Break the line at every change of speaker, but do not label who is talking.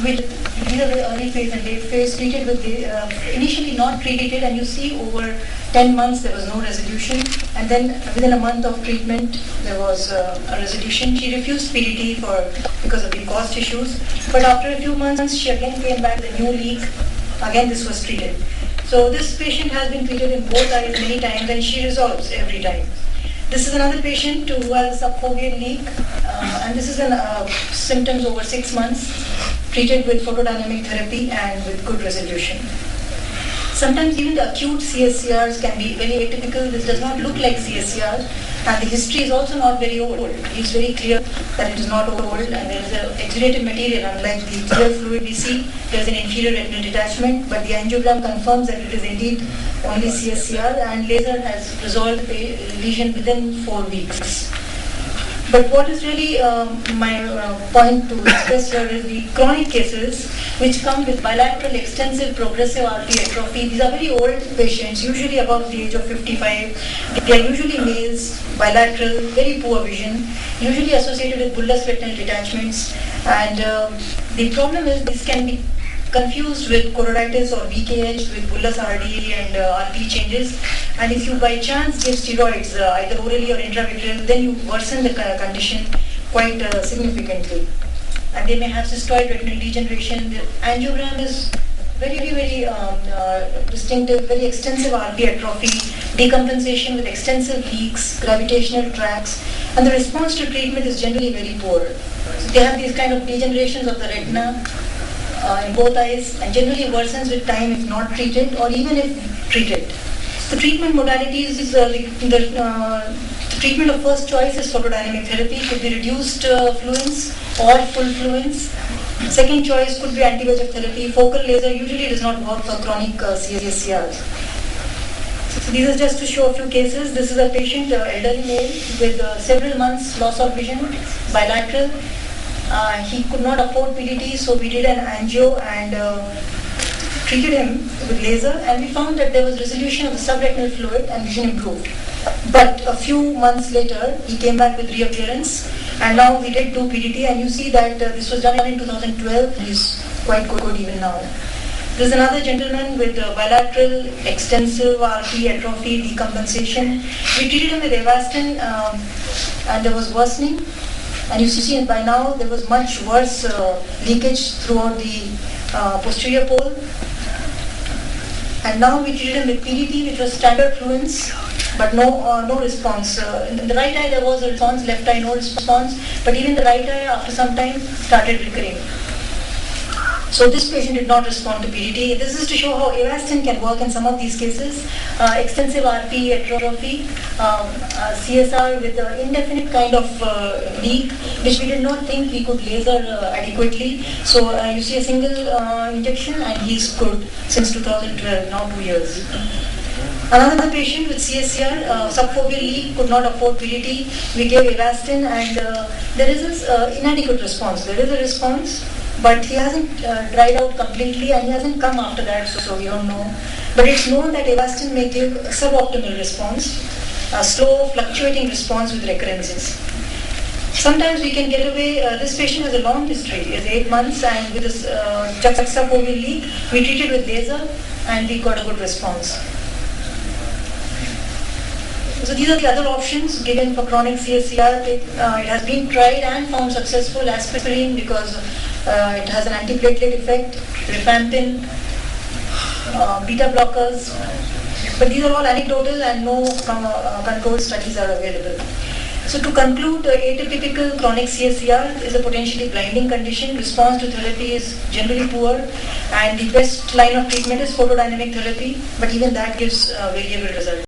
with either the early phase and late phase, treated with the, initially not treated, and you see over 10 months there was no resolution, and then within a month of treatment there was a resolution. She refused PDT because of the cost issues, but after a few months she again came back with a new leak. Again this was treated. So this patient has been treated in both eyes many times, and she resolves every time. This is another patient who has a subfoveal leak, and this is symptoms over 6 months, treated with photodynamic therapy and with good resolution. Sometimes even the acute CSCRs can be very atypical. This does not look like CSCR, and the history is also not very old. It is very clear that it is not old, and there is an exudative material. Unlike the clear fluid we see, there is an inferior retinal detachment, but the angiogram confirms that it is indeed only CSCR, and laser has resolved the lesion within 4 weeks. But what is really my point to express here is the chronic cases which come with bilateral extensive progressive RP atrophy. These are very old patients, usually above the age of 55. They are usually males, bilateral, very poor vision, usually associated with bullous retinal detachments. And the problem is this can be confused with choroiditis or VKH with bullous RD and RP changes, and if you by chance give steroids either orally or intravitreal, then you worsen the condition quite significantly, and they may have cystoid retinal degeneration. The angiogram is very distinctive, very extensive RP atrophy, decompensation with extensive leaks, gravitational tracts, and the response to treatment is generally very poor. So they have these kind of degenerations of the retina in both eyes, and generally worsens with time if not treated, or even if treated. The treatment modalities is the treatment of first choice is photodynamic therapy. Could be reduced fluence or full fluence. Second choice could be anti-VEGF therapy. Focal laser usually does not work for chronic CSCRs. So these are just to show a few cases. This is a patient, elderly male with several months loss of vision, bilateral. He could not afford PDT, so we did an angio and treated him with laser, and we found that there was resolution of the subretinal fluid and vision improved. But a few months later, he came back with reappearance, and now we did do PDT, and you see that this was done in 2012. He's quite good even now. There's another gentleman with bilateral extensive RP atrophy decompensation. We treated him with Avastin, and there was worsening. And you see by now there was much worse leakage throughout the posterior pole. And now we treated him with PDT, which was standard fluence, but no response. In the right eye there was a response, left eye no response, but even the right eye after some time started recurring. So this patient did not respond to PDT. This is to show how Avastin can work in some of these cases. Extensive RP atrophy, CSR with an indefinite kind of leak, which we did not think we could laser adequately. So you see a single injection, and he's good since 2012, now 2 years. Another patient with CSCR, subfoveal leak, could not afford PDT. We gave Avastin, and there is this inadequate response. There is a response, but he hasn't dried out completely, and he hasn't come after that, so we don't know. But it's known that Avastin may give a suboptimal response, a slow fluctuating response with recurrences. Sometimes we can get away. This patient has a long history, is 8 months, and with this juxtafoveal leak, we treated with laser, and we got a good response. So these are the other options given for chronic CSCR. It has been tried and found successful. Aspirin, because it has an antiplatelet effect, rifampin, beta blockers. But these are all anecdotal, and no controlled studies are available. So to conclude, atypical chronic CSCR is a potentially blinding condition. Response to therapy is generally poor, and the best line of treatment is photodynamic therapy, but even that gives variable results.